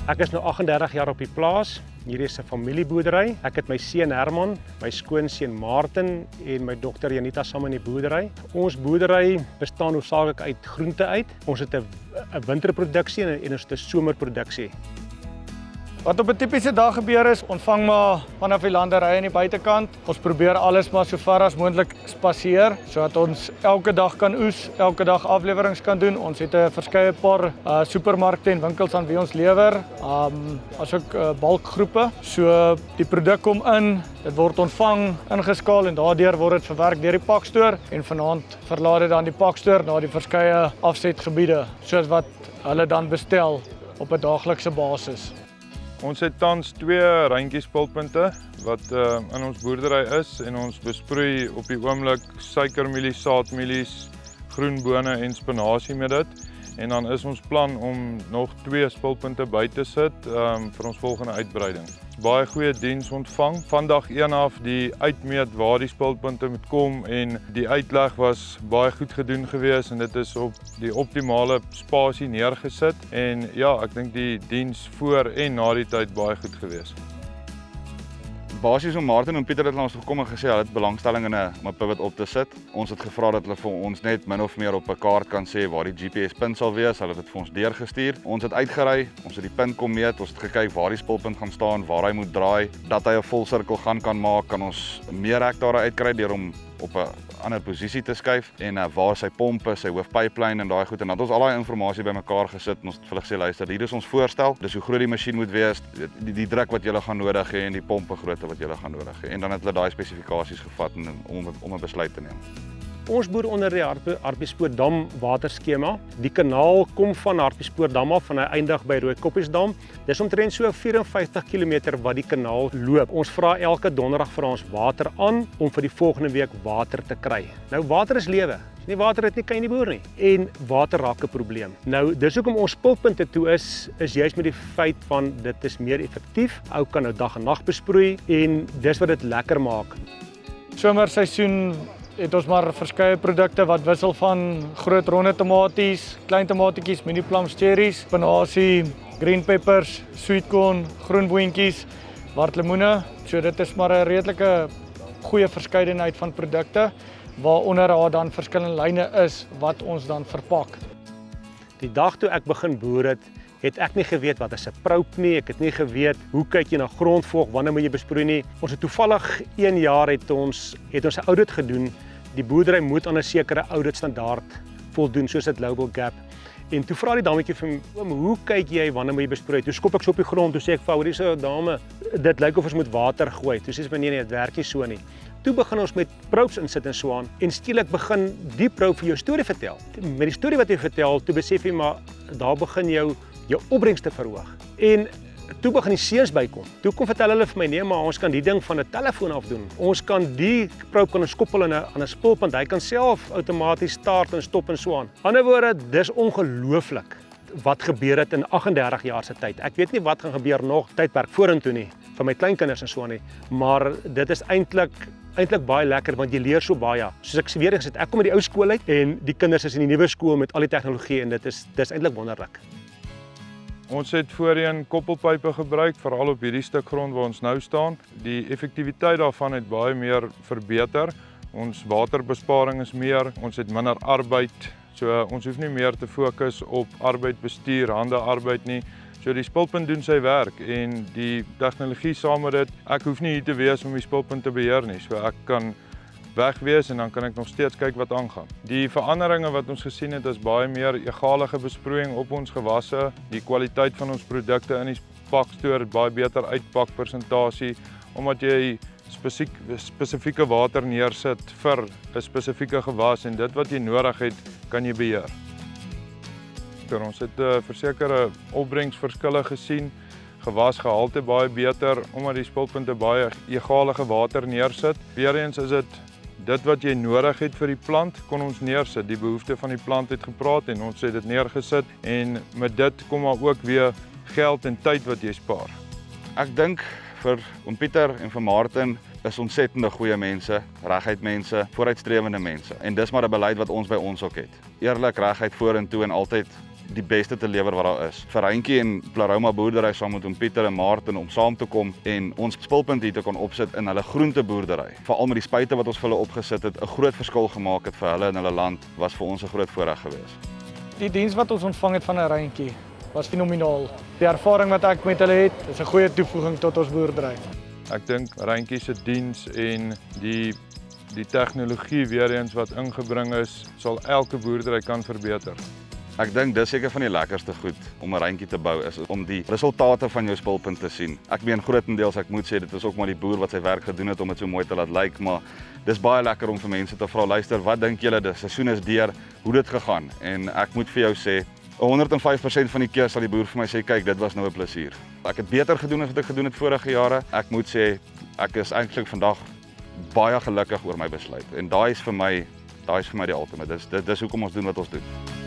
Ek is nou 38 jaar op die plaas. Hierdie is 'n familieboerdery. Ek het my seun Herman, my skoonseun Martin en my dogter Janita saam in die boerdery. Ons boerdery bestaan hoofsaaklik uit groente uit. Ons het 'n winterproduksie en ons het 'n somerproduksie. Wat op 'n tipiese dag gebeur is, ontvang maar vanaf die landery aan die buitekant. Ons probeer alles maar so ver as moontlik spaseer, sodat ons elke dag kan oes, elke dag afleweringe kan doen. Ons het 'n verskeie paar supermarkte en winkels aan wie ons lewer, asook bulkgroepe. So die produk kom in, dit word ontvang, ingeskaal en daardeur word dit verwerk deur die pakstoor en vanaand verlaat dit dan die pakstoor na die verskeie afsetgebiede, soos wat hulle dan bestel op 'n daaglikse basis. Ons het tans 2 ryntjiespulpunte wat in ons boerdery is en ons besproei op die oomblik suikermielies, saadmielies, groenbone en spinasie met dit. En dan is ons plan om nog 2 spulpunte by te sit vir ons volgende uitbreiding. Baie goeie diens ontvang. Vandag 1 af die uitmeet waar die spulpunte moet kom en die uitleg was baie goed gedoen gewees en dit is op die optimale spasie neergesit. En ja, ek dink die diens voor en na die tyd baie goed gewees. Basies om Martin en Pieter het na ons gekom en gesê hulle het belangstelling in 'n pivot op te sit. Ons het gevra dat hulle vir ons net min of meer op 'n kaart kan sê waar die GPS-punt sal wees. Hulle het dit vir ons deurgestuur. Ons het uitgery, ons het die punt kom meet, ons het gekyk waar die spulpunt gaan staan, waar hy moet draai, dat hy 'n volsirkel kan maak, kan ons meer hektare uitkry deur hom op 'n ander posisie te skuif en waar sy pompe, sy hoofpyplyn en daai goed en dan het ons al daai inligting bymekaar gesit en ons het vir hulle gesê luister, hier is ons voorstel, dis hoe groot die masjien moet wees, die druk wat julle gaan nodig hê en die pompe grootte wat julle gaan nodig hê en dan het hulle daai spesifikasies gevat om 'n besluit te neem. Ons boer onder die Hartbeespoortdam waterskema. Die kanaal kom van Hartbeespoortdam af en hy eindig by Rooikoppiesdam. Dis omtrent so 54 km wat die kanaal loop. Ons vra elke donderdag vir ons water aan om vir die volgende week water te kry. Nou water is lewe. As nie water het nie, kan jy nie boer nie. En water raak 'n probleem. Nou dis hoekom ons spulpunte toe is juist met die feit van dit is meer effektief. Ou kan nou dag en nag besproei en dis wat dit lekker maak. Somerseisoen het ons maar verskeie produkte wat wissel van groot ronde tomaties, klein tomatietjies, mini plums, cherries, spinasie, green peppers, sweet corn, groenboontjies, wartlemoene. So dit is maar 'n redelike goeie verskeidenheid van produkte waaronder daar dan verskillende lyne is wat ons dan verpak. Die dag toe ek begin boer het ek nie geweet wat is 'n probe nie, ek het nie geweet hoe kyk jy na grondvog, wanneer moet jy besproei nie. Ons het toevallig 1 jaar het ons 'n audit gedoen. Die boerdery moet aan 'n sekere audit standaard voldoen, soos dit Global Gap. En toe vra die dametjie vir my, oom, hoe kyk jy wanneer moet jy besproei? Toe skop ek so op die grond, toe sê ek vir haar, hier's 'n dame, dit lyk of ons moet water gooi. Toe sê sy vir my, nee, dit werk nie so nie. Toe begin ons met probes insit en so aan en skielik begin die probe vir jou storie vertel. Met die storie wat jy vertel, toe besef jy maar daar begin jou opbrengs te verhoog. En toe begin die seuns bykom. Toe kom vertel hulle vir my, nee, maar ons kan die ding van 'n telefoon af doen. Ons kan die probe kan ons koppel aan 'n spulpunt. Hy kan self outomaties start en stop en so aan. Ander woorde, dis ongelooflik wat gebeur het in 38 jaar se tyd. Ek weet nie wat gaan gebeur nog tydperk vorentoe nie vir my kleinkinders en so aan nie, maar dit is eintlik baie lekker want jy leer so baie. Soos ek weer gesê het, ek kom uit die ou skool uit en die kinders is in die nuwe skool met al die tegnologie en dis eintlik wonderlik. Ons het voorheen koppelpype gebruik, veral op hierdie stuk grond waar ons nou staan. Die effektiwiteit daarvan het baie meer verbeter. Ons waterbesparing is meer, ons het minder arbeid. So ons hoef nie meer te fokus op arbeidbestuur, handearbeid nie. So die spulpunt doen sy werk en die tegnologie saam met dit, ek hoef nie hier te wees om die spulpunt te beheer nie. So ek kan weg wees en dan kan ek nog steeds kyk wat aangaan. Die veranderinge wat ons gesien het is baie meer egalige besproeiing op ons gewasse, die kwaliteit van ons produkte in die pakstoor, baie beter uitpakpersentasie omdat jy spesifieke water neersit vir 'n spesifieke gewas en dit wat jy nodig het, kan jy beheer. Ons het versekerde opbrengsverskille gesien, gewasgehalte baie beter omdat die spulpunte baie egalige water neersit. Weereens is dit wat jy nodig het vir die plant, kon ons neersit. Die behoefte van die plant het gepraat en ons het dit neergesit en met dit kom maar ook weer geld en tyd wat jy spaar. Ek dink vir oom Pieter en vir Martin is ontsettende goeie mense, reguit mense, vooruitstrewende mense. En dis maar 'n beleid wat ons by ons ook het. Eerlik, reguit vorentoe en altyd die beste te lewer wat daar is. Vir Reintjie en Plaroma boerdery saam met Pieter en Martin om saam te kom en ons spulpunt hier te kan opsit in hulle groenteboerdery. Veral met die spuite wat ons vir hulle opgesit het, 'n groot verskil gemaak het vir hulle in hulle land, was vir ons 'n groot voorreg geweest. Die diens wat ons ontvang het van 'n Reintjie was fenomenaal. Die ervaring wat ek met hulle het, is 'n goeie toevoeging tot ons boerdery. Ek dink Reintjie se diens en die tegnologie weer eens wat ingebring is, sal elke boerdery kan verbeter. Ek dink dis seker van die lekkerste goed om 'n Reintjie te bou, is om die resultate van jou spulpunt te sien. Ek meen grootendeels, ek moet sê, dit is ook maar die boer wat sy werk gedoen het om dit so mooi te laat lyk, maar dis baie lekker om vir mense te vra, luister, wat dink julle, die seisoen is deur, hoe dit gegaan? En ek moet vir jou sê, 105% van die keer sal die boer vir my sê, kyk, dit was nou 'n plesier. Ek het beter gedoen as wat ek gedoen het vorige jare. Ek moet sê, ek is eintlik vandag baie gelukkig oor my besluit. En daai is vir my die ultimate. Dis hoekom ons doen wat ons doen.